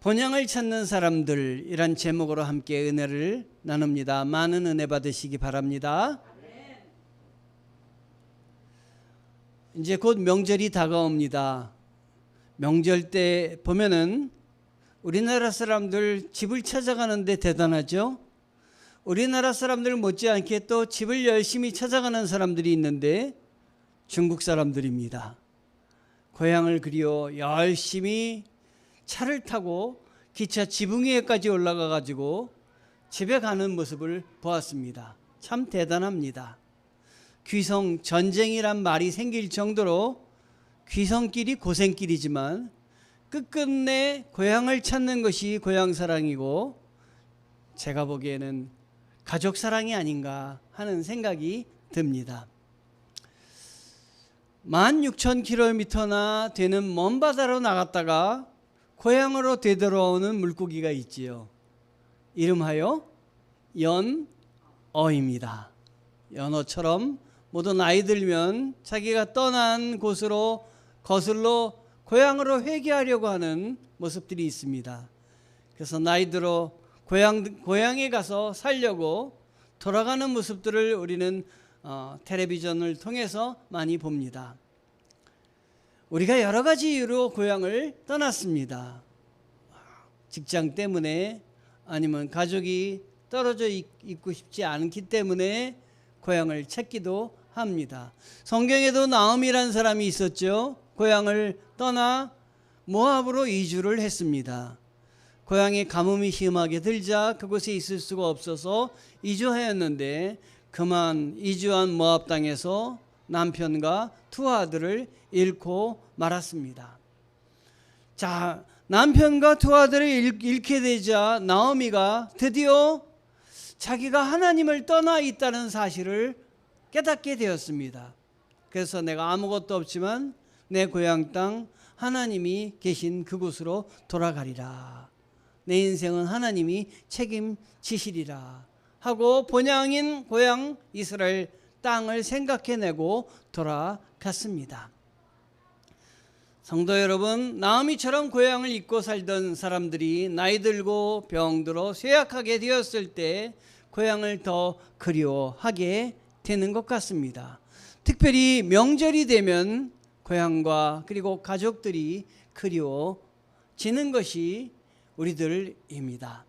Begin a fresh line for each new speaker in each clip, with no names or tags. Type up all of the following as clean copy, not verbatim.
본향을 찾는 사람들이란 제목으로 함께 은혜를 나눕니다. 많은 은혜 받으시기 바랍니다. 이제 곧 명절이 다가옵니다. 명절 때 보면은 우리나라 사람들 집을 찾아가는데 대단하죠. 우리나라 사람들 못지않게 또 집을 열심히 찾아가는 사람들이 있는데 중국 사람들입니다. 고향을 그리워 열심히 차를 타고 기차 지붕 위에까지 올라가 가지고 집에 가는 모습을 보았습니다. 참 대단합니다. 귀성 전쟁이란 말이 생길 정도로 귀성길이 고생길이지만 끝끝내 고향을 찾는 것이 고향 사랑이고 제가 보기에는 가족 사랑이 아닌가 하는 생각이 듭니다. 16,000km나 되는 먼 바다로 나갔다가 고향으로 되돌아오는 물고기가 있지요. 이름하여 연어입니다. 연어처럼 모두 나이 들면 자기가 떠난 곳으로 거슬러 고향으로 회귀하려고 하는 모습들이 있습니다. 그래서 나이 들어 고향에 가서 살려고 돌아가는 모습들을 우리는 텔레비전을 통해서 많이 봅니다. 우리가 여러 가지 이유로 고향을 떠났습니다. 직장 때문에 아니면 가족이 떨어져 있고 싶지 않기 때문에 고향을 찾기도 합니다. 성경에도 나음이라는 사람이 있었죠. 고향을 떠나 모압으로 이주를 했습니다. 고향에 가뭄이 심하게 들자 그곳에 있을 수가 없어서 이주하였는데 그만 이주한 모압 땅에서 남편과 두 아들을 잃고 말았습니다. 자, 남편과 두 아들을 잃게 되자 나오미가 드디어 자기가 하나님을 떠나 있다는 사실을 깨닫게 되었습니다. 그래서 내가 아무것도 없지만 내 고향 땅 하나님이 계신 그곳으로 돌아가리라. 내 인생은 하나님이 책임지시리라 하고 본향인 고향 이스라엘 땅을 생각해내고 돌아갔습니다. 성도 여러분, 나오미처럼 고향을 잊고 살던 사람들이 나이 들고 병들어 쇠약하게 되었을 때 고향을 더 그리워하게 되는 것 같습니다. 특별히 명절이 되면 고향과 그리고 가족들이 그리워지는 것이 우리들입니다.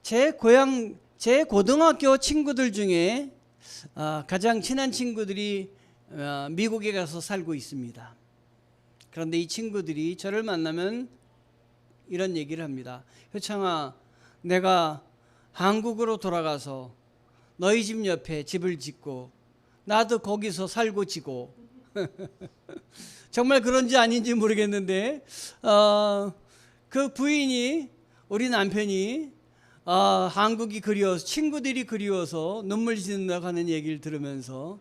제 고등학교 친구들 중에 가장 친한 친구들이 미국에 가서 살고 있습니다. 그런데 이 친구들이 저를 만나면 이런 얘기를 합니다. 효창아, 내가 한국으로 돌아가서 너희 집 옆에 집을 짓고 나도 거기서 살고 지고 정말 그런지 아닌지 모르겠는데 그 부인이 우리 남편이 한국이 그리워서 친구들이 그리워서 눈물 짓는다고 하는 얘기를 들으면서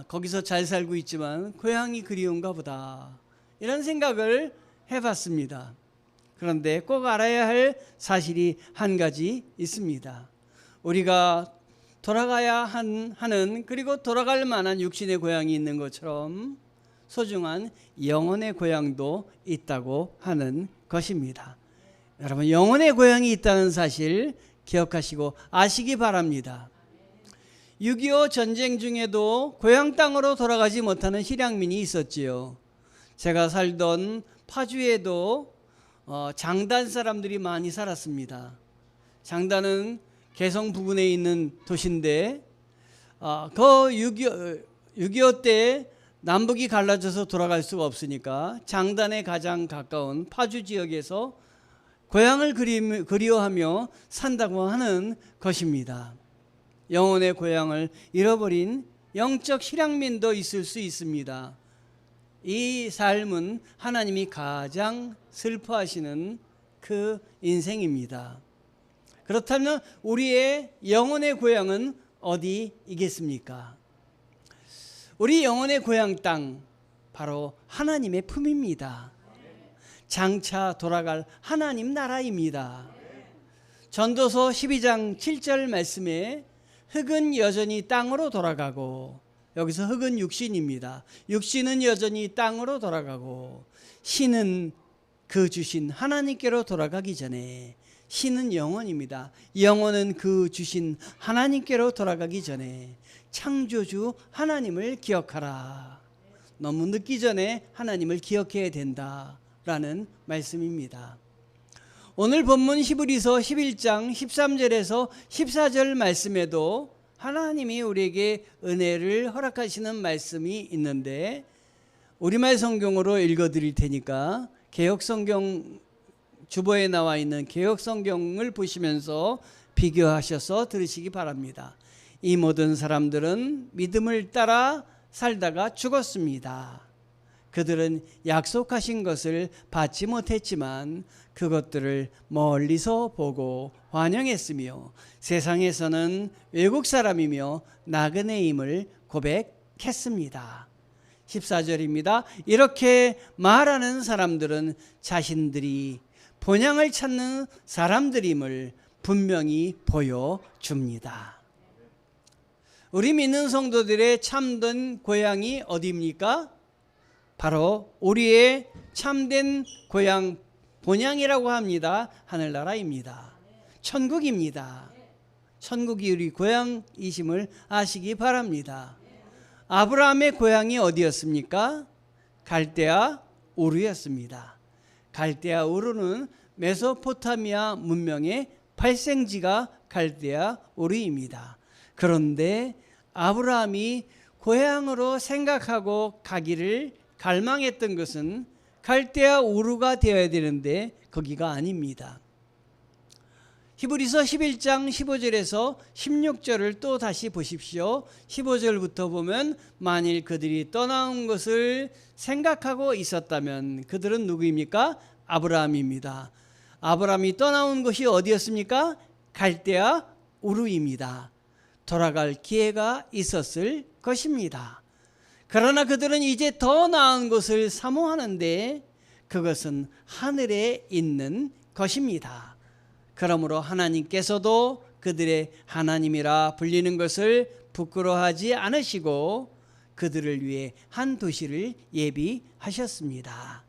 거기서 잘 살고 있지만 고향이 그리운가 보다 이런 생각을 해봤습니다. 그런데 꼭 알아야 할 사실이 한 가지 있습니다. 우리가 돌아가야 하는 그리고 돌아갈 만한 육신의 고향이 있는 것처럼 소중한 영혼의 고향도 있다고 하는 것입니다. 여러분, 영혼의 고향이 있다는 사실 기억하시고 아시기 바랍니다. 6.25 전쟁 중에도 고향 땅으로 돌아가지 못하는 실향민이 있었지요. 제가 살던 파주에도 장단 사람들이 많이 살았습니다. 장단은 개성 부근에 있는 도시인데 그 6.25 때 남북이 갈라져서 돌아갈 수가 없으니까 장단에 가장 가까운 파주 지역에서 고향을 그리워하며 산다고 하는 것입니다. 영혼의 고향을 잃어버린 영적 실향민도 있을 수 있습니다. 이 삶은 하나님이 가장 슬퍼하시는 그 인생입니다. 그렇다면 우리의 영혼의 고향은 어디이겠습니까? 우리 영혼의 고향 땅 바로 하나님의 품입니다. 장차 돌아갈 하나님 나라입니다. 전도서 12장 7절 말씀에 흙은 여전히 땅으로 돌아가고, 여기서 흙은 육신입니다. 육신은 여전히 땅으로 돌아가고 신은 그 주신 하나님께로 돌아가기 전에, 신은 영혼입니다. 영혼은 그 주신 하나님께로 돌아가기 전에 창조주 하나님을 기억하라. 너무 늦기 전에 하나님을 기억해야 된다라는 말씀입니다. 오늘 본문 히브리서 11장 13절에서 14절 말씀에도 하나님이 우리에게 은혜를 허락하시는 말씀이 있는데, 우리말 성경으로 읽어드릴 테니까 개역성경 주보에 나와 있는 개역성경을 보시면서 비교하셔서 들으시기 바랍니다. 이 모든 사람들은 믿음을 따라 살다가 죽었습니다. 그들은 약속하신 것을 받지 못했지만 그것들을 멀리서 보고 환영했으며 세상에서는 외국 사람이며 나그네임을 고백했습니다. 14절입니다. 이렇게 말하는 사람들은 자신들이 본향을 찾는 사람들임을 분명히 보여줍니다. 우리 믿는 성도들의 참된 고향이 어디입니까? 바로 우리의 참된 고향, 본향이라고 합니다. 하늘나라입니다. 천국입니다. 천국이 우리 고향이심을 아시기 바랍니다. 아브라함의 고향이 어디였습니까? 갈대아 우르였습니다. 갈대아 우르는 메소포타미아 문명의 발생지가 갈대아 우르입니다. 그런데 아브라함이 고향으로 생각하고 가기를 갈망했던 것은 갈대아 우르가 되어야 되는데 거기가 아닙니다. 히브리서 11장 15절에서 16절을 또 다시 보십시오. 15절부터 보면 만일 그들이 떠나온 것을 생각하고 있었다면 그들은 누구입니까? 아브라함입니다. 아브라함이 떠나온 것이 어디였습니까? 갈대아 우르입니다. 돌아갈 기회가 있었을 것입니다. 그러나 그들은 이제 더 나은 것을 사모하는데 그것은 하늘에 있는 것입니다. 그러므로 하나님께서도 그들의 하나님이라 불리는 것을 부끄러워하지 않으시고 그들을 위해 한 도시를 예비하셨습니다.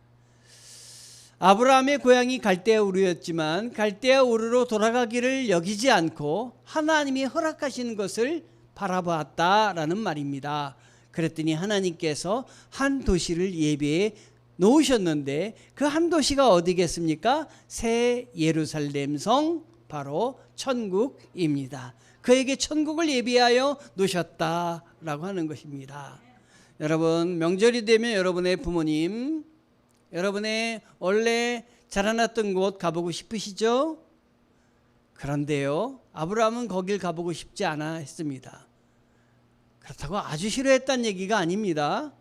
아브라함의 고향이 갈대아 우르였지만 갈대아 우르로 돌아가기를 여기지 않고 하나님이 허락하신 것을 바라보았다라는 말입니다. 그랬더니 하나님께서 한 도시를 예비해 놓으셨는데 그 한 도시가 어디겠습니까? 새 예루살렘 성, 바로 천국입니다. 그에게 천국을 예비하여 놓으셨다라고 하는 것입니다. 여러분, 명절이 되면 여러분의 부모님, 여러분의 원래 자라났던 곳 가보고 싶으시죠? 그런데요, 아브라함은 거길 가보고 싶지 않아 했습니다. 그렇다고 아주 싫어했다는 얘기가 아닙니다.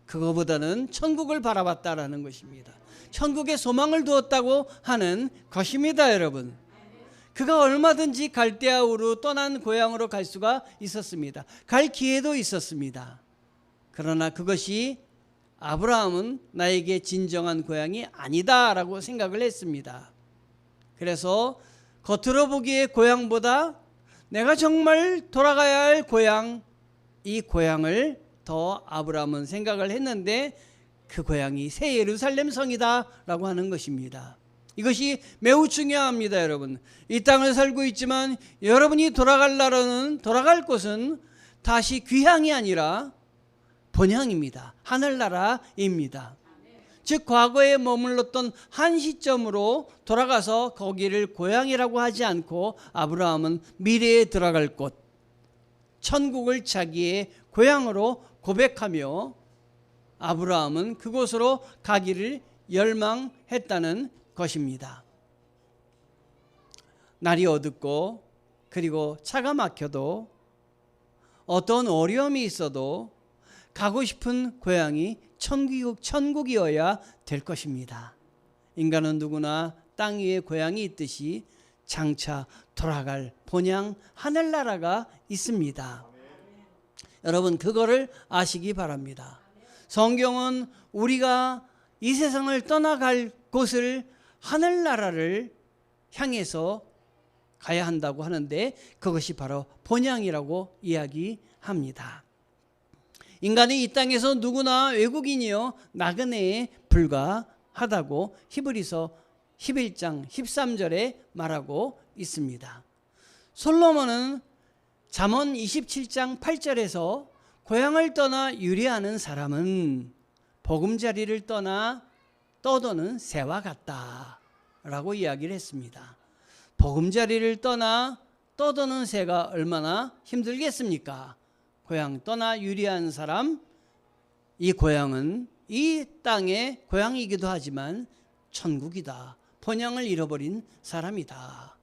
그거보다는 천국을 바라봤다라는 것입니다. 천국에 소망을 두었다고 하는 것입니다, 여러분. 그가 얼마든지 갈대아 우르 떠난 고향으로 갈 수가 있었습니다. 갈 기회도 있었습니다. 그러나 그것이 아브라함은 나에게 진정한 고향이 아니다라고 생각을 했습니다. 그래서 겉으로 보기에 고향보다 내가 정말 돌아가야 할 고향, 이 고향을 더 아브라함은 생각을 했는데 그 고향이 새 예루살렘 성이다라고 하는 것입니다. 이것이 매우 중요합니다, 여러분. 이 땅을 살고 있지만 여러분이 돌아갈 곳은 다시 귀향이 아니라 본향입니다. 하늘나라입니다. 즉 과거에 머물렀던 한 시점으로 돌아가서 거기를 고향이라고 하지 않고 아브라함은 미래에 들어갈 곳, 천국을 자기의 고향으로 고백하며 아브라함은 그곳으로 가기를 열망했다는 것입니다. 날이 어둡고 그리고 차가 막혀도 어떤 어려움이 있어도 가고 싶은 고향이 천국이어야 될 것입니다. 인간은 누구나 땅 위에 고향이 있듯이 장차 돌아갈 본향 하늘나라가 있습니다. 여러분, 그거를 아시기 바랍니다. 성경은 우리가 이 세상을 떠나갈 곳을 하늘나라를 향해서 가야 한다고 하는데 그것이 바로 본향이라고 이야기합니다. 인간이 이 땅에서 누구나 외국인이요 나그네에 하다고 히브리서 11장 13절에 말하고 있습니다. 솔로몬은 잠언 27장 8절에서 고향을 떠나 유리하는 사람은 보금자리를 떠나 떠도는 새와 같다 라고 이야기를 했습니다. 보금자리를 떠나 떠도는 새가 얼마나 힘들겠습니까? 고향 떠나 유리한 사람, 이 고향은 이 땅의 고향이기도 하지만 천국이다. 본향을 잃어버린 사람이다.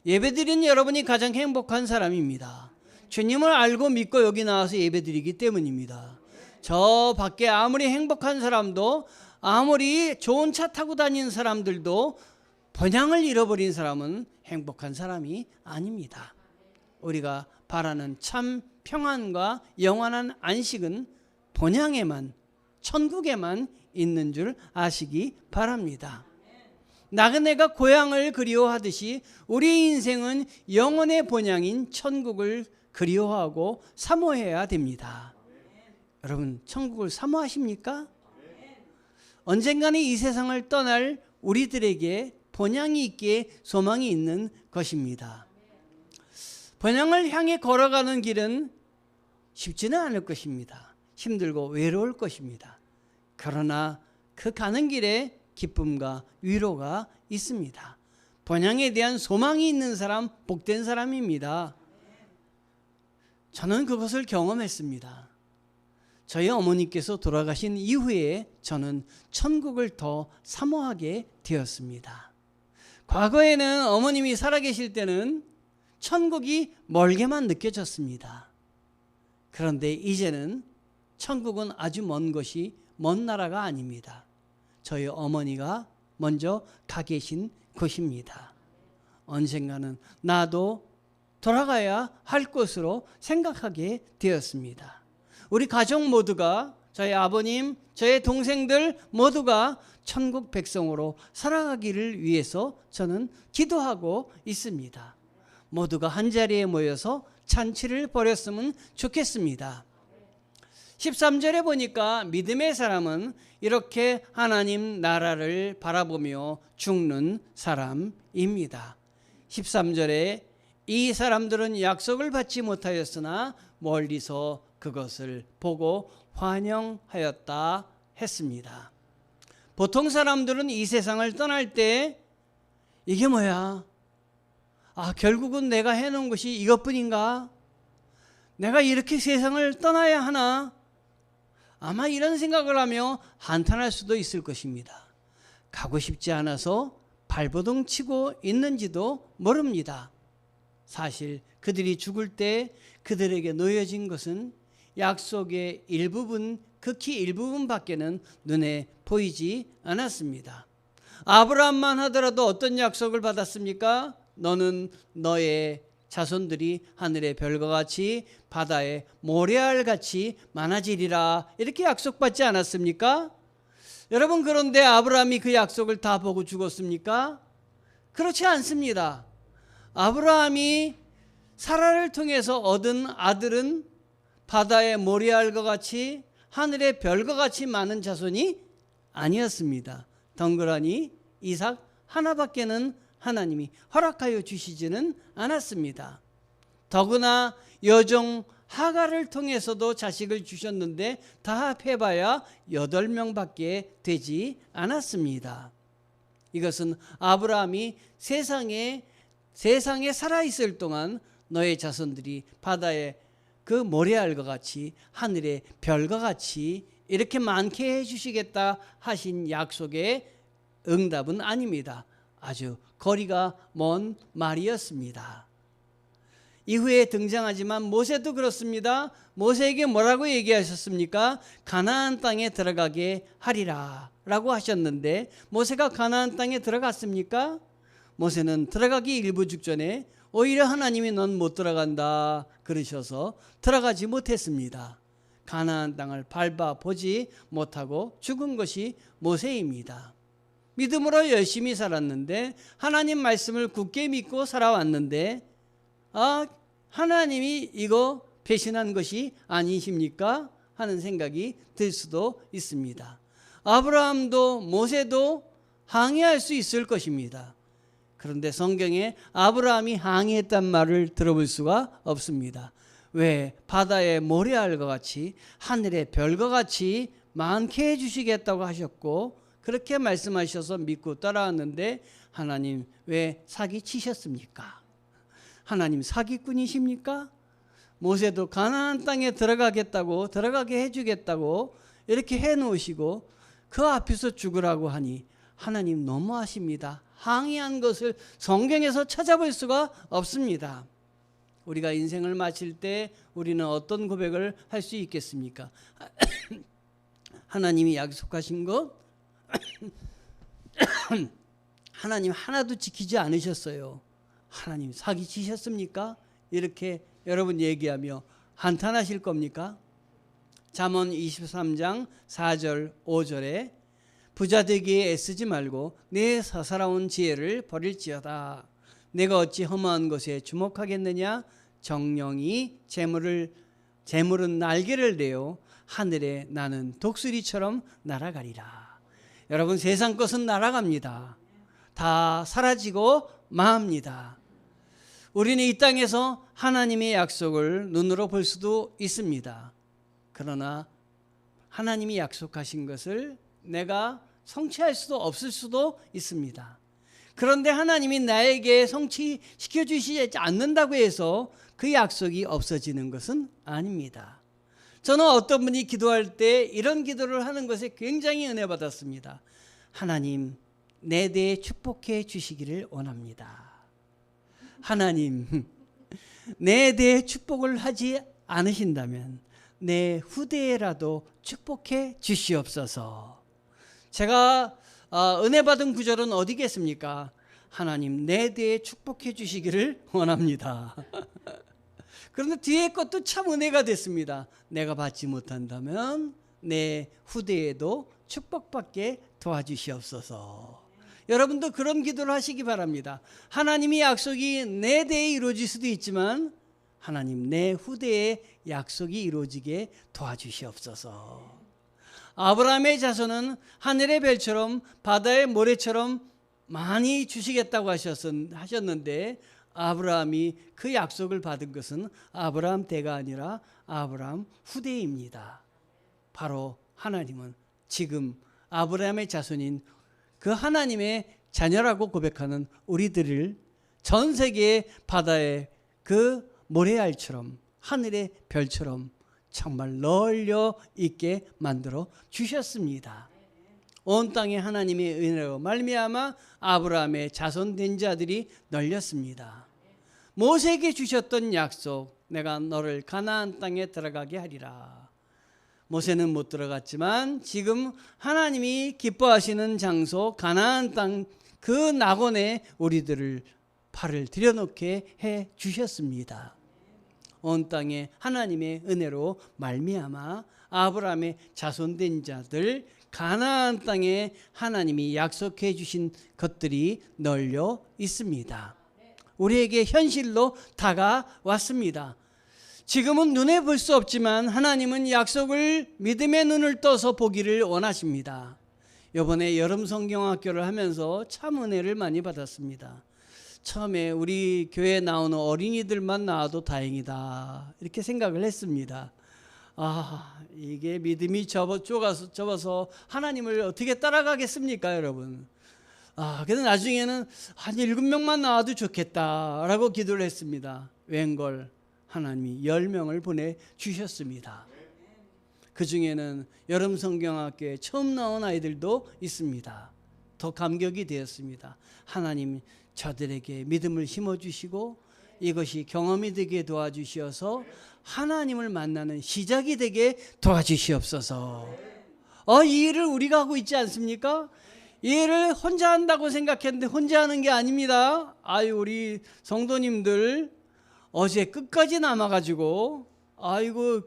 예배드린 여러분이 가장 행복한 사람입니다. 주님을 알고 믿고 여기 나와서 예배드리기 때문입니다. 저 밖에 아무리 행복한 사람도, 아무리 좋은 차 타고 다니는 사람들도 본향을 잃어버린 사람은 행복한 사람이 아닙니다. 우리가 바라는 참 평안과 영원한 안식은 본향에만, 천국에만 있는 줄 아시기 바랍니다. 나그네가 고향을 그리워하듯이 우리 인생은 영혼의 본향인 천국을 그리워하고 사모해야 됩니다. 여러분, 천국을 사모하십니까? 언젠가는 이 세상을 떠날 우리들에게 본향이 있기에 소망이 있는 것입니다. 본향을 향해 걸어가는 길은 쉽지는 않을 것입니다. 힘들고 외로울 것입니다. 그러나 그 가는 길에 기쁨과 위로가 있습니다. 본향에 대한 소망이 있는 사람, 복된 사람입니다. 저는 그것을 경험했습니다. 저희 어머니께서 돌아가신 이후에 저는 천국을 더 사모하게 되었습니다. 과거에는 어머님이 살아계실 때는 천국이 멀게만 느껴졌습니다. 그런데 이제는 천국은 아주 먼 것이, 먼 나라가 아닙니다. 저희 어머니가 먼저 가 계신 곳입니다. 언젠가는 나도 돌아가야 할 것으로 생각하게 되었습니다. 우리 가족 모두가, 저희 아버님, 저희 동생들 모두가 천국 백성으로 살아가기를 위해서 저는 기도하고 있습니다. 모두가 한자리에 모여서 잔치를 벌였으면 좋겠습니다. 13절에 보니까 믿음의 사람은 이렇게 하나님 나라를 바라보며 죽는 사람입니다. 13절에 이 사람들은 약속을 받지 못하였으나 멀리서 그것을 보고 환영하였다 했습니다. 보통 사람들은 이 세상을 떠날 때 이게 뭐야? 결국은 내가 해놓은 것이 이것뿐인가? 내가 이렇게 세상을 떠나야 하나? 아마 이런 생각을 하며 한탄할 수도 있을 것입니다. 가고 싶지 않아서 발버둥 치고 있는지도 모릅니다. 사실 그들이 죽을 때 그들에게 놓여진 것은 약속의 일부분, 극히 일부분밖에는 눈에 보이지 않았습니다. 아브라함만 하더라도 어떤 약속을 받았습니까? 너는 너의 자손들이 하늘의 별과 같이 바다의 모래알같이 많아지리라, 이렇게 약속받지 않았습니까? 여러분, 그런데 아브라함이 그 약속을 다 보고 죽었습니까? 그렇지 않습니다. 아브라함이 사라를 통해서 얻은 아들은 바다의 모래알과 같이 하늘의 별과 같이 많은 자손이 아니었습니다. 덩그러니 이삭 하나밖에는 하나님이 허락하여 주시지는 않았습니다. 더구나 여종 하갈을 통해서도 자식을 주셨는데 다 합해봐야 8명밖에 되지 않았습니다. 이것은 아브라함이 세상에 살아있을 동안 너의 자손들이 바다의 그 모래알과 같이 하늘의 별과 같이 이렇게 많게 해주시겠다 하신 약속의 응답은 아닙니다. 아주 거리가 먼 말이었습니다. 이후에 등장하지만 모세도 그렇습니다. 모세에게 뭐라고 얘기하셨습니까? 가나안 땅에 들어가게 하리라 라고 하셨는데 모세가 가나안 땅에 들어갔습니까? 모세는 들어가기 일부 직전에 오히려 하나님이 넌 못 들어간다 그러셔서 들어가지 못했습니다. 가나안 땅을 밟아보지 못하고 죽은 것이 모세입니다. 믿음으로 열심히 살았는데, 하나님 말씀을 굳게 믿고 살아왔는데 하나님이 이거 배신한 것이 아니십니까? 하는 생각이 들 수도 있습니다. 아브라함도 모세도 항의할 수 있을 것입니다. 그런데 성경에 아브라함이 항의했단 말을 들어볼 수가 없습니다. 왜? 바다의 모래알과 같이 하늘의 별과 같이 많게 해주시겠다고 하셨고 그렇게 말씀하셔서 믿고 따라왔는데 하나님 왜 사기치셨습니까? 하나님 사기꾼이십니까? 모세도 가나안 땅에 들어가게 해주겠다고 이렇게 해놓으시고 그 앞에서 죽으라고 하니 하나님 너무하십니다. 항의한 것을 성경에서 찾아볼 수가 없습니다. 우리가 인생을 마칠 때 우리는 어떤 고백을 할 수 있겠습니까? 하나님이 약속하신 것 하나님 하나도 지키지 않으셨어요. 하나님 사기치셨습니까? 이렇게 여러분 얘기하며 한탄하실 겁니까? 잠언 23장 4절 5절에 부자 되기에 애쓰지 말고 내 사사로운 지혜를 버릴지어다. 내가 어찌 허무한 것에 주목하겠느냐? 정령이 재물은 날개를 내어 하늘에 나는 독수리처럼 날아가리라. 여러분 세상 것은 날아갑니다. 다 사라지고 맙니다. 우리는 이 땅에서 하나님의 약속을 눈으로 볼 수도 있습니다. 그러나 하나님이 약속하신 것을 내가 성취할 수도 없을 수도 있습니다. 그런데 하나님이 나에게 성취시켜 주시지 않는다고 해서 그 약속이 없어지는 것은 아닙니다. 저는 어떤 분이 기도할 때 이런 기도를 하는 것에 굉장히 은혜 받았습니다. 하나님 내 대에 축복해 주시기를 원합니다. 하나님 내 대에 축복을 하지 않으신다면 내 후대에라도 축복해 주시옵소서. 제가 은혜 받은 구절은 어디겠습니까? 하나님 내 대에 축복해 주시기를 원합니다. 그런데 뒤에 것도 참 은혜가 됐습니다. 내가 받지 못한다면 내 후대에도 축복받게 도와주시옵소서. 여러분도 그런 기도를 하시기 바랍니다. 하나님의 약속이 내 대에 이루어질 수도 있지만 하나님 내 후대에 약속이 이루어지게 도와주시옵소서. 아브라함의 자손은 하늘의 별처럼 바다의 모래처럼 많이 주시겠다고 하셨는데 아브라함이 그 약속을 받은 것은 아브라함 대가 아니라 아브라함 후대입니다. 바로 하나님은 지금 아브라함의 자손인 그 하나님의 자녀라고 고백하는 우리들을 전 세계의 바다의 그 모래알처럼 하늘의 별처럼 정말 널려 있게 만들어 주셨습니다. 온 땅에 하나님의 은혜로 말미암아 아브라함의 자손된 자들이 널렸습니다. 모세에게 주셨던 약속, 내가 너를 가나안 땅에 들어가게 하리라. 모세는 못 들어갔지만 지금 하나님이 기뻐하시는 장소 가나안 땅 그 낙원에 우리들을 발을 들여놓게 해 주셨습니다. 온 땅에 하나님의 은혜로 말미암아 아브라함의 자손된 자들 가나안 땅에 하나님이 약속해 주신 것들이 널려 있습니다. 우리에게 현실로 다가왔습니다. 지금은 눈에 볼 수 없지만 하나님은 약속을 믿음의 눈을 떠서 보기를 원하십니다. 이번에 여름 성경학교를 하면서 참 은혜를 많이 받았습니다. 처음에 우리 교회에 나오는 어린이들만 나와도 다행이다 이렇게 생각을 했습니다. 이게 믿음이 좁아서 하나님을 어떻게 따라가겠습니까 여러분. 그래서 나중에는 한 7명만 나와도 좋겠다라고 기도를 했습니다. 웬걸 하나님이 10명을 보내주셨습니다. 그 중에는 여름 성경학교에 처음 나온 아이들도 있습니다. 더 감격이 되었습니다. 하나님 저들에게 믿음을 심어주시고 이것이 경험이 되게 도와주시어서 하나님을 만나는 시작이 되게 도와주시옵소서. 이 일을 우리가 하고 있지 않습니까? 이 일을 혼자 한다고 생각했는데 혼자 하는 게 아닙니다. 우리 성도님들 어제 끝까지 남아가지고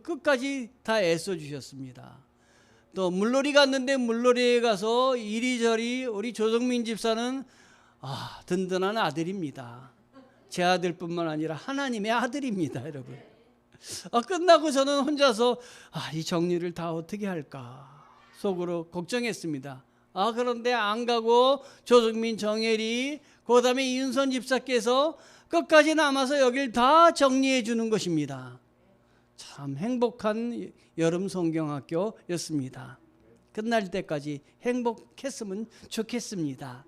끝까지 다 애써주셨습니다. 또 물놀이 갔는데 물놀이에 가서 이리저리 우리 조정민 집사는 든든한 아들입니다. 제 아들뿐만 아니라 하나님의 아들입니다 여러분. 끝나고 저는 혼자서 이 정리를 다 어떻게 할까 속으로 걱정했습니다. 그런데 안 가고 조정민, 정혜리, 그 다음에 이윤선 집사께서 끝까지 남아서 여길 다 정리해 주는 것입니다. 참 행복한 여름 성경학교였습니다. 끝날 때까지 행복했으면 좋겠습니다.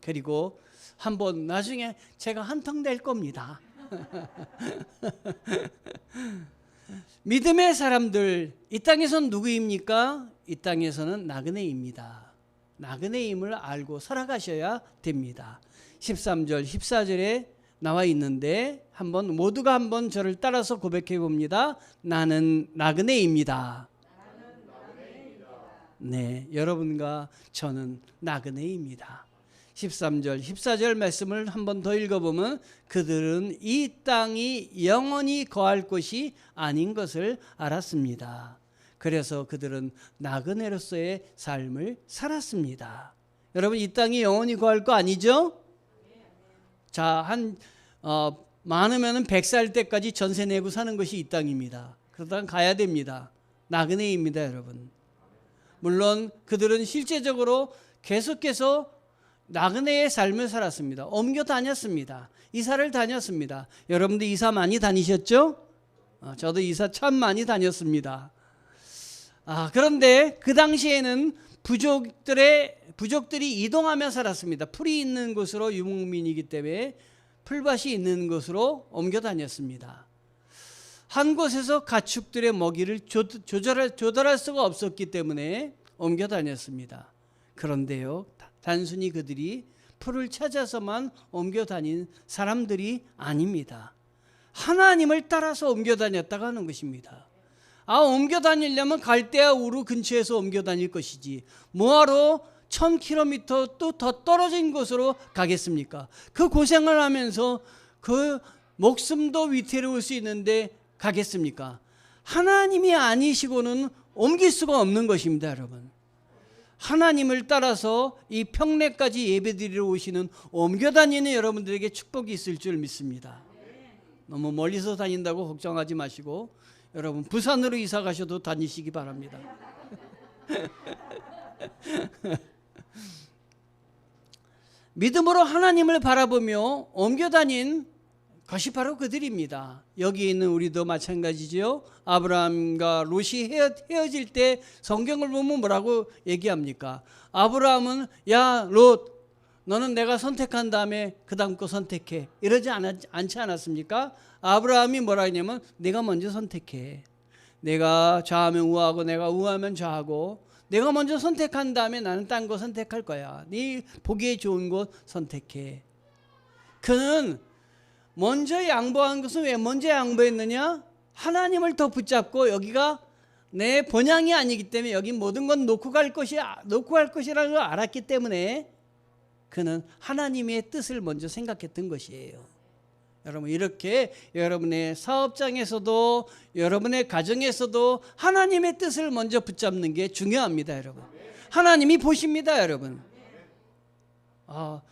그리고 한번 나중에 제가 한턱 낼 겁니다. 믿음의 사람들, 이 땅에서는 누구입니까? 이 땅에서는 나그네입니다. 나그네임을 알고 살아가셔야 됩니다. 13절, 14절에 나와 있는데 모두가 한번 저를 따라서 고백해 봅니다. 나는 나그네입니다. 네, 여러분과 저는 나그네입니다. 13절, 14절 말씀을 한번 더 읽어보면 그들은 이 땅이 영원히 거할 곳이 아닌 것을 알았습니다. 그래서 그들은 나그네로서의 삶을 살았습니다. 여러분, 이 땅이 영원히 거할 거 아니죠? 자, 많으면 100살 때까지 전세 내고 사는 것이 이 땅입니다. 그러다가 가야 됩니다. 나그네입니다, 여러분. 물론 그들은 실제적으로 계속해서 나그네의 삶을 살았습니다. 옮겨 다녔습니다. 이사를 다녔습니다. 여러분들 이사 많이 다니셨죠? 저도 이사 참 많이 다녔습니다. 그런데 그 당시에는 부족들이 이동하며 살았습니다. 풀이 있는 곳으로, 유목민이기 때문에 풀밭이 있는 곳으로 옮겨 다녔습니다. 한 곳에서 가축들의 먹이를 조달할 수가 없었기 때문에 옮겨 다녔습니다. 그런데요, 단순히 그들이 풀을 찾아서만 옮겨 다닌 사람들이 아닙니다. 하나님을 따라서 옮겨 다녔다고 하는 것입니다. 옮겨 다니려면 갈대아 우르 근처에서 옮겨 다닐 것이지 뭐하러 1000km 또 더 떨어진 곳으로 가겠습니까? 그 고생을 하면서 그 목숨도 위태로울 수 있는데 가겠습니까? 하나님이 아니시고는 옮길 수가 없는 것입니다, 여러분. 하나님을 따라서 이 평내까지 예배드리러 오시는 옮겨 다니는 여러분들에게 축복이 있을 줄 믿습니다. 너무 멀리서 다닌다고 걱정하지 마시고 여러분 부산으로 이사 가셔도 다니시기 바랍니다. 믿음으로 하나님을 바라보며 옮겨 다닌 것이 바로 그들입니다. 여기 있는 우리도 마찬가지죠. 아브라함과 롯이 헤어질 때 성경을 보면 뭐라고 얘기합니까? 아브라함은 야 롯, 너는 내가 선택한 다음에 그 다음 거 선택해, 이러지 않지 않았습니까? 아브라함이 뭐라 했냐면 내가 먼저 선택해. 내가 좌하면 우하고 내가 우하면 좌하고 내가 먼저 선택한 다음에 나는 딴 거 선택할 거야. 네 보기에 좋은 곳 선택해. 그는 먼저 양보한 것은 왜 먼저 양보했느냐? 하나님을 더 붙잡고 여기가 내 본향이 아니기 때문에 여기 모든 건 놓고 갈 것이라는 걸 알았기 때문에 그는 하나님의 뜻을 먼저 생각했던 것이에요. 여러분, 이렇게 여러분의 사업장에서도 여러분의 가정에서도 하나님의 뜻을 먼저 붙잡는 게 중요합니다, 여러분. 하나님이 보십니다, 여러분.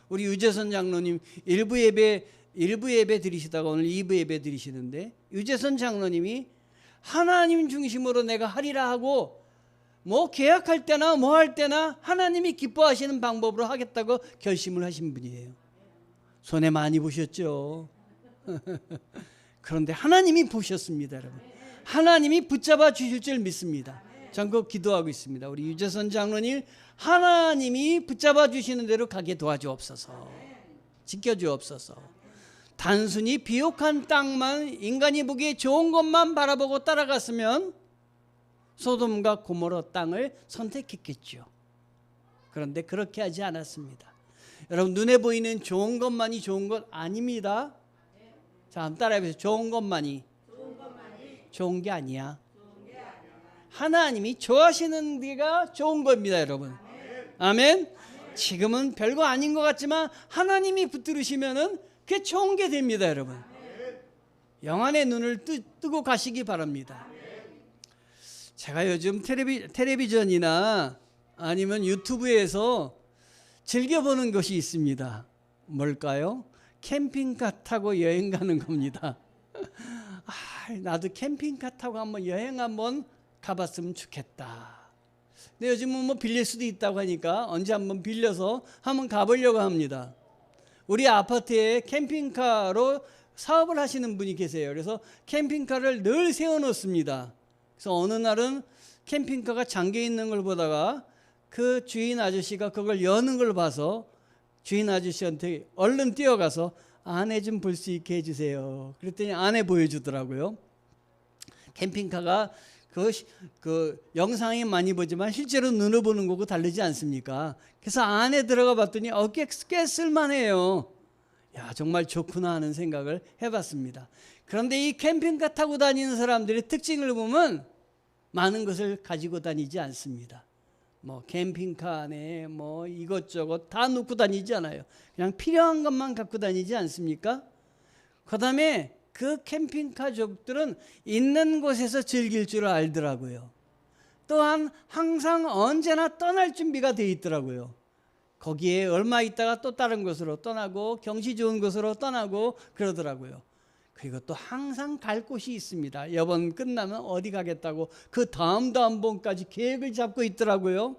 우리 유재선 장로님 1부 예배 드리시다가 오늘 2부 예배 드리시는데 유재선 장로님이 하나님 중심으로 내가 하리라 하고 뭐 계약할 때나 뭐 할 때나 하나님이 기뻐하시는 방법으로 하겠다고 결심을 하신 분이에요. 손해 많이 보셨죠? 그런데 하나님이 보셨습니다, 여러분. 하나님이 붙잡아 주실 줄 믿습니다. 전국 기도하고 있습니다. 우리 유재선 장로님 하나님이 붙잡아 주시는 대로 가게 도와주옵소서. 지켜주옵소서. 단순히 비옥한 땅만, 인간이 보기에 좋은 것만 바라보고 따라갔으면 소돔과 고모라 땅을 선택했겠죠. 그런데 그렇게 하지 않았습니다. 여러분, 눈에 보이는 좋은 것만이 좋은 것 아닙니다. 자, 한번 따라해보세요. 좋은 것만이 좋은 게 아니야. 하나님이 좋아하시는 데가 좋은 겁니다, 여러분. 아멘. 지금은 별거 아닌 것 같지만 하나님이 붙들으시면은 그게 좋은 게 됩니다, 여러분. 영안의 눈을 뜨고 가시기 바랍니다. 제가 요즘 텔레비전이나 아니면 유튜브에서 즐겨보는 것이 있습니다. 뭘까요? 캠핑카 타고 여행 가는 겁니다. 나도 캠핑카 타고 한번 여행 한번 가봤으면 좋겠다. 근데 요즘은 뭐 빌릴 수도 있다고 하니까 언제 한번 빌려서 한번 가보려고 합니다. 우리 아파트에 캠핑카로 사업을 하시는 분이 계세요. 그래서 캠핑카를 늘 세워놓습니다. 그래서 어느 날은 캠핑카가 잠겨 있는 걸 보다가 그 주인 아저씨가 그걸 여는 걸 봐서 주인 아저씨한테 얼른 뛰어가서 안에 좀 볼 수 있게 해주세요. 그랬더니 안에 보여주더라고요. 캠핑카가 그 영상에 많이 보지만 실제로 눈으로 보는 거고 다르지 않습니까? 그래서 안에 들어가 봤더니 꽤 쓸만해요. 야, 정말 좋구나 하는 생각을 해봤습니다. 그런데 이 캠핑카 타고 다니는 사람들의 특징을 보면 많은 것을 가지고 다니지 않습니다. 뭐 캠핑카 안에 뭐 이것저것 다 놓고 다니지 않아요. 그냥 필요한 것만 갖고 다니지 않습니까? 그 다음에 그 캠핑카족들은 있는 곳에서 즐길 줄 알더라고요. 또한 항상 언제나 떠날 준비가 돼 있더라고요. 거기에 얼마 있다가 또 다른 곳으로 떠나고 경치 좋은 곳으로 떠나고 그러더라고요. 그리고 또 항상 갈 곳이 있습니다. 이번 끝나면 어디 가겠다고 그 다음 번까지 계획을 잡고 있더라고요.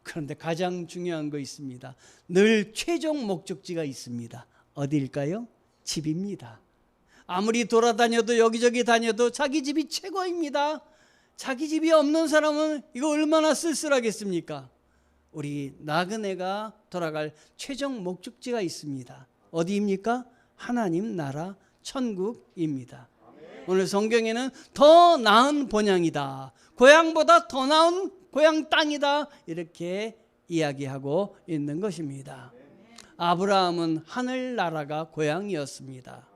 그런데 가장 중요한 거 있습니다. 늘 최종 목적지가 있습니다. 어디일까요? 집입니다. 아무리 돌아다녀도 여기저기 다녀도 자기 집이 최고입니다. 자기 집이 없는 사람은 이거 얼마나 쓸쓸하겠습니까? 우리 나그네가 돌아갈 최종 목적지가 있습니다. 어디입니까? 하나님 나라 천국입니다. 오늘 성경에는 더 나은 본향이다, 고향보다 더 나은 고향 땅이다, 이렇게 이야기하고 있는 것입니다. 아브라함은 하늘나라가 고향이었습니다.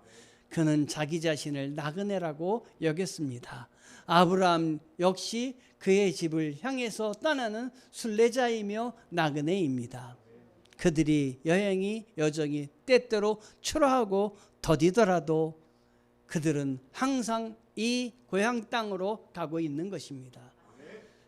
그는 자기 자신을 나그네라고 여겼습니다. 아브라함 역시 그의 집을 향해서 떠나는 순례자이며 나그네입니다. 그들이 여정이 때때로 초라하고 더디더라도 그들은 항상 이 고향 땅으로 가고 있는 것입니다.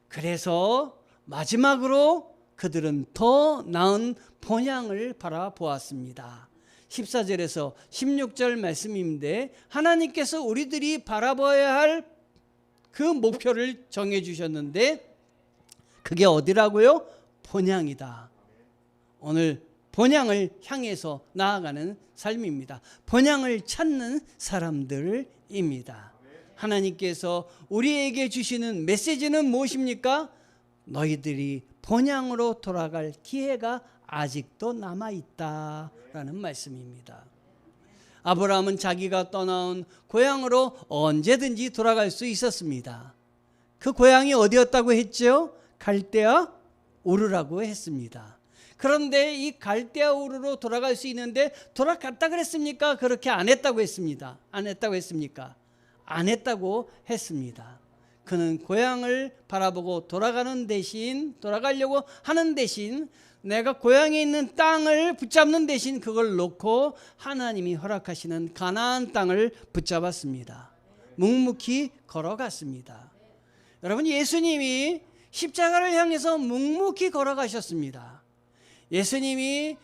그래서 마지막으로 그들은 더 나은 본향을 바라보았습니다. 14절에서 16절 말씀인데 하나님께서 우리들이 바라봐야 할 그 목표를 정해 주셨는데 그게 어디라고요? 본향이다. 오늘 본향을 향해서 나아가는 삶입니다. 본향을 찾는 사람들입니다. 하나님께서 우리에게 주시는 메시지는 무엇입니까? 너희들이 본향으로 돌아갈 기회가 아직도 남아있다라는 말씀입니다. 아브라함은 자기가 떠나온 고향으로 언제든지 돌아갈 수 있었습니다. 그 고향이 어디였다고 했죠? 갈대아 우르라고 했습니다. 그런데 이 갈대아 우르로 돌아갈 수 있는데 돌아갔다 그랬습니까? 그렇게 안 했다고 했습니다. 안 했다고 했습니까? 안 했다고 했습니다. 그는 고향을 바라보고 돌아가려고 하는 대신 내가 고향에 있는 땅을 붙잡는 대신 그걸 놓고 하나님이 허락하시는 가나안 땅을 붙잡았습니다. 묵묵히 걸어갔습니다. 여러분, 예수님이 십자가를 향해서 묵묵히 걸어가셨습니다. 예수님이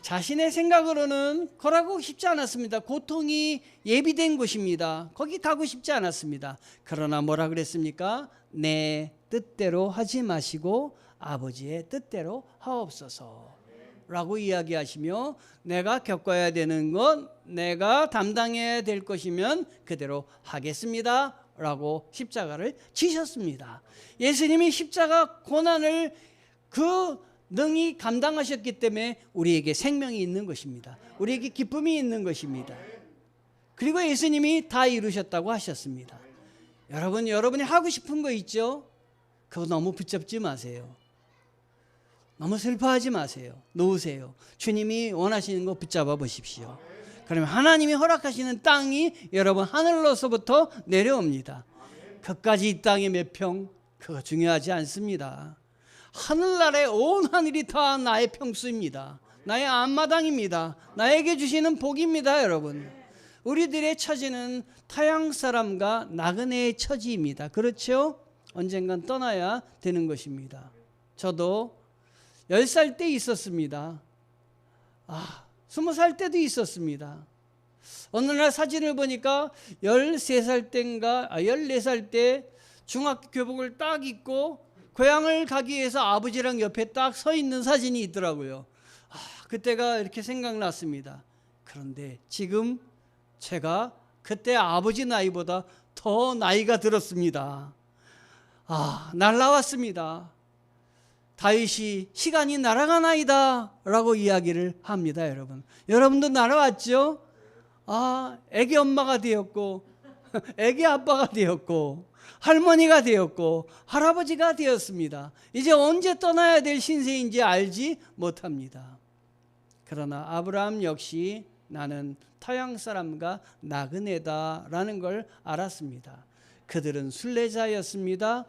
자신의 생각으로는 걸어가고 싶지 않았습니다. 고통이 예비된 곳입니다. 거기 가고 싶지 않았습니다. 그러나 뭐라 그랬습니까? 내 뜻대로 하지 마시고 아버지의 뜻대로 하옵소서 라고 이야기하시며 내가 겪어야 되는 것, 내가 담당해야 될 것이면 그대로 하겠습니다 라고 십자가를 지셨습니다. 예수님이 십자가 고난을 능히 감당하셨기 때문에 우리에게 생명이 있는 것입니다. 우리에게 기쁨이 있는 것입니다. 그리고 예수님이 다 이루셨다고 하셨습니다. 여러분이 하고 싶은 거 있죠? 그거 너무 붙잡지 마세요. 너무 슬퍼하지 마세요. 놓으세요. 주님이 원하시는 거 붙잡아 보십시오. 그러면 하나님이 허락하시는 땅이 여러분 하늘로서부터 내려옵니다. 그까지 이 땅에 몇 평? 그거 중요하지 않습니다. 하늘나라의 온 하늘이 다 나의 평수입니다. 나의 앞마당입니다. 나에게 주시는 복입니다. 여러분, 우리들의 처지는 타양 사람과 나그네의 처지입니다. 그렇죠? 언젠간 떠나야 되는 것입니다. 저도 10살 때 있었습니다. 20살 때도 있었습니다. 어느 날 사진을 보니까 13살 때인가 14살 때 중학교 교복을 딱 입고 고향을 가기 위해서 아버지랑 옆에 딱 서 있는 사진이 있더라고요. 그때가 이렇게 생각났습니다. 그런데 지금 제가 그때 아버지 나이보다 더 나이가 들었습니다. 날라왔습니다. 다윗이 시간이 날아가나이다 라고 이야기를 합니다. 여러분도 날아왔죠? 애기 엄마가 되었고 애기 아빠가 되었고 할머니가 되었고 할아버지가 되었습니다. 이제 언제 떠나야 될 신세인지 알지 못합니다. 그러나 아브라함 역시 나는 타향 사람과 나그네다라는 걸 알았습니다. 그들은 순례자였습니다.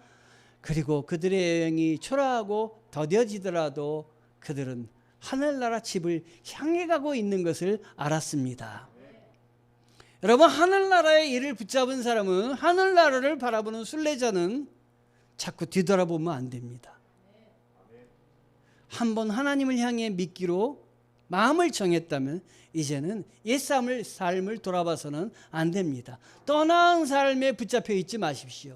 그리고 그들의 여행이 초라하고 더뎌지더라도 그들은 하늘나라 집을 향해 가고 있는 것을 알았습니다. 여러분, 하늘나라의 일을 붙잡은 사람은, 하늘나라를 바라보는 순례자는 자꾸 뒤돌아보면 안 됩니다. 한번 하나님을 향해 믿기로 마음을 정했다면 이제는 옛 삶을 돌아봐서는 안 됩니다. 떠난 삶에 붙잡혀 있지 마십시오.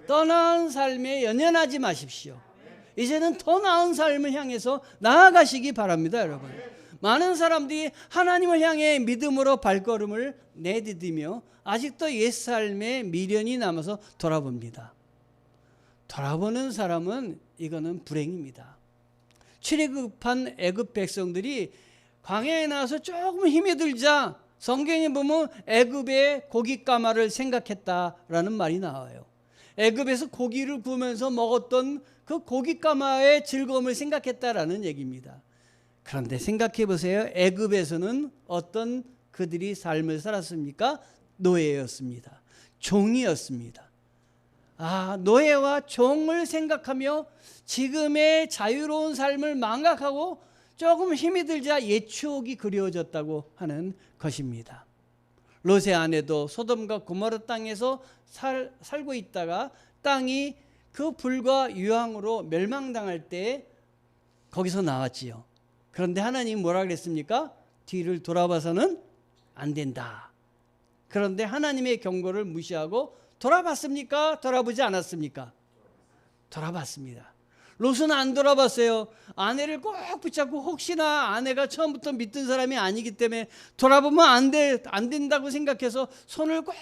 떠난 삶에 연연하지 마십시오. 이제는 더 나은 삶을 향해서 나아가시기 바랍니다, 여러분. 많은 사람들이 하나님을 향해 믿음으로 발걸음을 내디디며 아직도 옛 삶에 미련이 남아서 돌아봅니다. 돌아보는 사람은 이거는 불행입니다. 출애굽한 애굽 백성들이 광야에 나와서 조금 힘이 들자 성경에 보면 애굽의 고깃가마를 생각했다라는 말이 나와요. 애굽에서 고기를 구우면서 먹었던 그 고깃가마의 즐거움을 생각했다라는 얘기입니다. 그런데 생각해 보세요. 애굽에서는 어떤 그들이 삶을 살았습니까? 노예였습니다. 종이었습니다. 노예와 종을 생각하며 지금의 자유로운 삶을 망각하고 조금 힘이 들자 옛 추억이 그리워졌다고 하는 것입니다. 롯의 아내도 소돔과 고모라 땅에서 살고 있다가 땅이 그 불과 유황으로 멸망당할 때 거기서 나왔지요. 그런데 하나님 뭐라 그랬습니까? 뒤를 돌아봐서는 안 된다. 그런데 하나님의 경고를 무시하고 돌아봤습니까? 돌아보지 않았습니까? 돌아봤습니다. 롯은 안 돌아봤어요. 아내를 꼭 붙잡고 혹시나 아내가 처음부터 믿던 사람이 아니기 때문에 돌아보면 안 된다고 생각해서 손을 꼭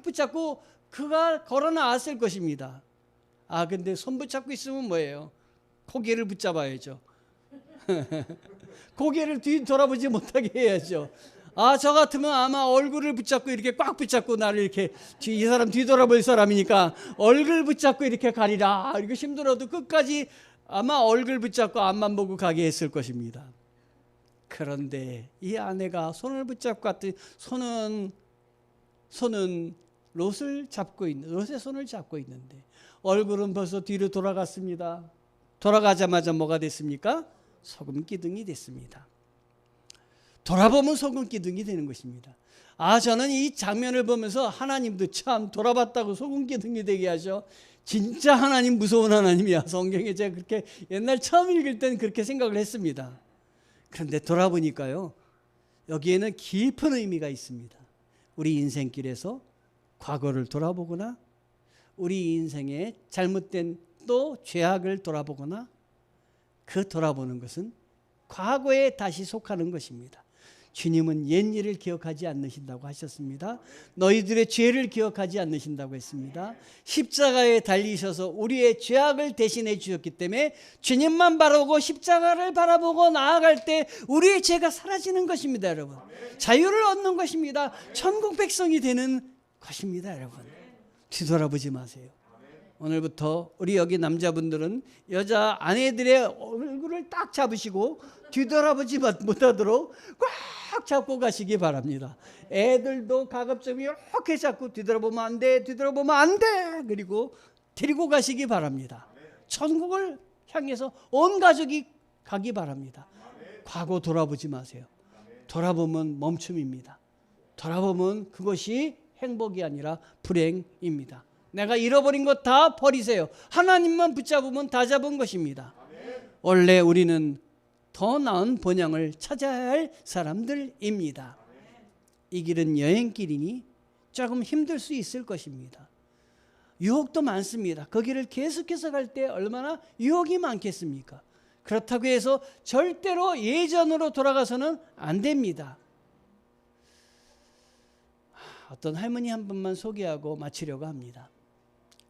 붙잡고 그가 걸어 나왔을 것입니다. 근데 손 붙잡고 있으면 뭐예요? 고개를 붙잡아야죠. 고개를 뒤 돌아보지 못하게 해야죠. 저 같으면 아마 얼굴을 붙잡고 이렇게 꽉 붙잡고 나를 이렇게 이 사람 뒤돌아볼 사람이니까 얼굴 붙잡고 이렇게 가리라. 이거 힘들어도 끝까지 아마 얼굴 붙잡고 앞만 보고 가게 했을 것입니다. 그런데 이 아내가 손을 붙잡고 갔더니 손은 롯의 손을 잡고 있는데 얼굴은 벌써 뒤로 돌아갔습니다. 돌아가자마자 뭐가 됐습니까? 소금 기둥이 됐습니다. 돌아보면 소금 기둥이 되는 것입니다. 저는 이 장면을 보면서 하나님도 참 돌아봤다고 소금 기둥이 되게 하죠. 진짜 하나님 무서운 하나님이야. 성경에 제가 그렇게 옛날 처음 읽을 때는 그렇게 생각을 했습니다. 그런데 돌아보니까요, 여기에는 깊은 의미가 있습니다. 우리 인생길에서 과거를 돌아보거나 우리 인생의 잘못된 또 죄악을 돌아보거나 그 돌아보는 것은 과거에 다시 속하는 것입니다. 주님은 옛일을 기억하지 않으신다고 하셨습니다. 너희들의 죄를 기억하지 않으신다고 했습니다. 십자가에 달리셔서 우리의 죄악을 대신해 주셨기 때문에 주님만 바라보고 십자가를 바라보고 나아갈 때 우리의 죄가 사라지는 것입니다, 여러분. 자유를 얻는 것입니다. 천국 백성이 되는 것입니다, 여러분. 뒤돌아보지 마세요. 오늘부터 우리 여기 남자분들은 여자 아내들의 얼굴을 딱 잡으시고 뒤돌아보지 못하도록 꽉 잡고 가시기 바랍니다. 애들도 가급적이면 이렇게 잡고 뒤돌아보면 안 돼, 뒤돌아보면 안 돼. 그리고 데리고 가시기 바랍니다. 천국을 향해서 온 가족이 가기 바랍니다. 과거 돌아보지 마세요. 돌아보면 멈춤입니다. 돌아보면 그것이 행복이 아니라 불행입니다. 내가 잃어버린 것 다 버리세요. 하나님만 붙잡으면 다 잡은 것입니다. 원래 우리는 더 나은 본향을 찾아야 할 사람들입니다. 이 길은 여행길이니 조금 힘들 수 있을 것입니다. 유혹도 많습니다. 거기를 계속해서 갈 때 얼마나 유혹이 많겠습니까? 그렇다고 해서 절대로 예전으로 돌아가서는 안 됩니다. 어떤 할머니 한 분만 소개하고 마치려고 합니다.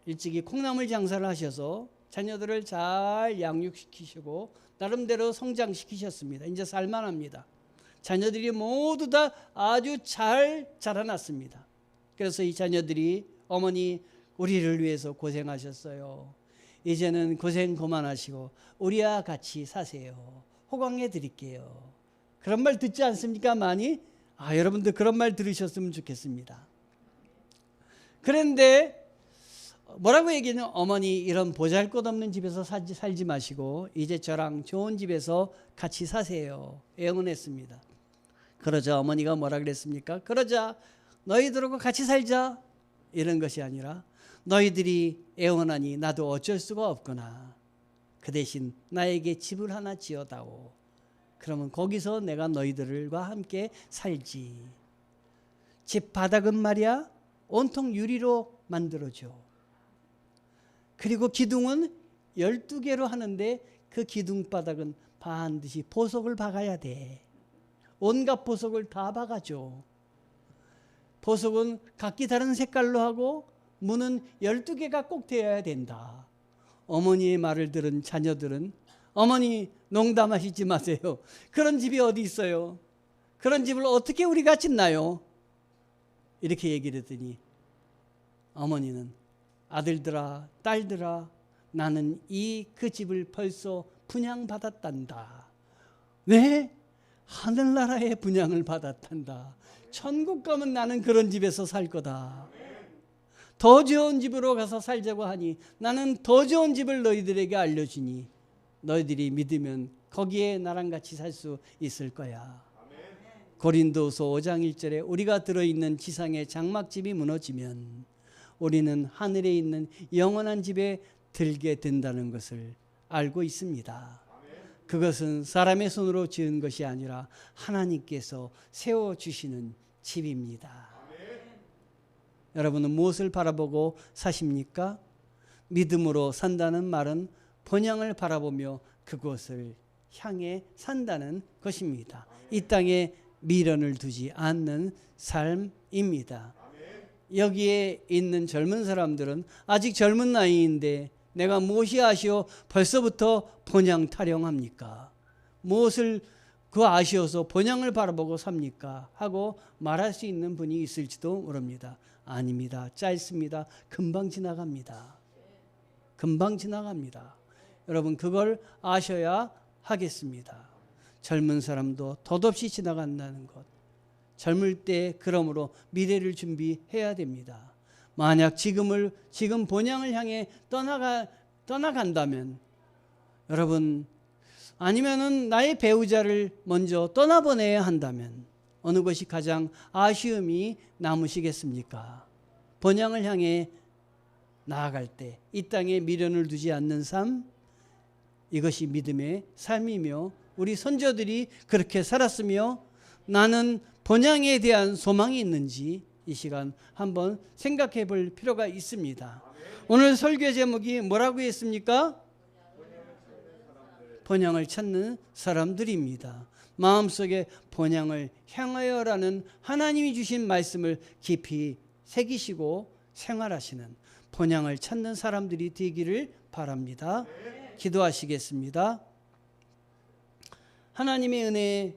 일찍이 콩나물 장사를 하셔서 자녀들을 잘 양육시키시고 나름대로 성장시키셨습니다. 이제 살만합니다. 자녀들이 모두 다 아주 잘 자라났습니다. 그래서 이 자녀들이 어머니 우리를 위해서 고생하셨어요. 이제는 고생 그만하시고 우리와 같이 사세요. 호강해 드릴게요. 그런 말 듣지 않습니까? 많이? 여러분들 그런 말 들으셨으면 좋겠습니다. 그런데 뭐라고 얘기하냐면 어머니 이런 보잘것없는 집에서 살지 마시고 이제 저랑 좋은 집에서 같이 사세요. 애원했습니다. 그러자 어머니가 뭐라 그랬습니까? 그러자 너희들하고 같이 살자. 이런 것이 아니라 너희들이 애원하니 나도 어쩔 수가 없구나. 그 대신 나에게 집을 하나 지어다오. 그러면 거기서 내가 너희들과 함께 살지. 집 바닥은 말이야 온통 유리로 만들어줘. 그리고 기둥은 12개로 하는데 그 기둥 바닥은 반드시 보석을 박아야 돼. 온갖 보석을 다 박아줘. 보석은 각기 다른 색깔로 하고 문은 12개가 꼭 되어야 된다. 어머니의 말을 들은 자녀들은 어머니 농담하시지 마세요. 그런 집이 어디 있어요? 그런 집을 어떻게 우리가 짓나요? 이렇게 얘기를 했더니 어머니는 아들들아 딸들아 나는 그 집을 벌써 분양받았단다. 네? 하늘나라의 분양을 받았단다. 천국 가면 나는 그런 집에서 살 거다. 더 좋은 집으로 가서 살자고 하니 나는 더 좋은 집을 너희들에게 알려주니 너희들이 믿으면 거기에 나랑 같이 살 수 있을 거야. 고린도서 5장 1절에 우리가 들어있는 지상의 장막집이 무너지면 우리는 하늘에 있는 영원한 집에 들게 된다는 것을 알고 있습니다. 그것은 사람의 손으로 지은 것이 아니라 하나님께서 세워주시는 집입니다. 여러분은 무엇을 바라보고 사십니까? 믿음으로 산다는 말은 본향을 바라보며 그곳을 향해 산다는 것입니다. 이 땅에 미련을 두지 않는 삶입니다. 여기에 있는 젊은 사람들은 아직 젊은 나이인데 내가 무엇이 아쉬워 벌써부터 본향 타령합니까? 무엇을 아쉬워서 본향을 바라보고 삽니까? 하고 말할 수 있는 분이 있을지도 모릅니다. 아닙니다. 짧습니다. 금방 지나갑니다. 금방 지나갑니다. 여러분 그걸 아셔야 하겠습니다. 젊은 사람도 덧없이 지나간다는 것. 젊을 때 그러므로 미래를 준비해야 됩니다. 만약 지금 본향을 향해 떠나간다면 여러분 아니면은 나의 배우자를 먼저 떠나보내야 한다면 어느 것이 가장 아쉬움이 남으시겠습니까? 본향을 향해 나아갈 때 이 땅에 미련을 두지 않는 삶, 이것이 믿음의 삶이며 우리 선조들이 그렇게 살았으며 나는 본향에 대한 소망이 있는지 이 시간 한번 생각해 볼 필요가 있습니다. 오늘 설교 제목이 뭐라고 했습니까? 본향을 찾는 사람들입니다. 마음속에 본향을 향하여라는 하나님이 주신 말씀을 깊이 새기시고 생활하시는 본향을 찾는 사람들이 되기를 바랍니다. 기도하시겠습니다. 하나님의 은혜에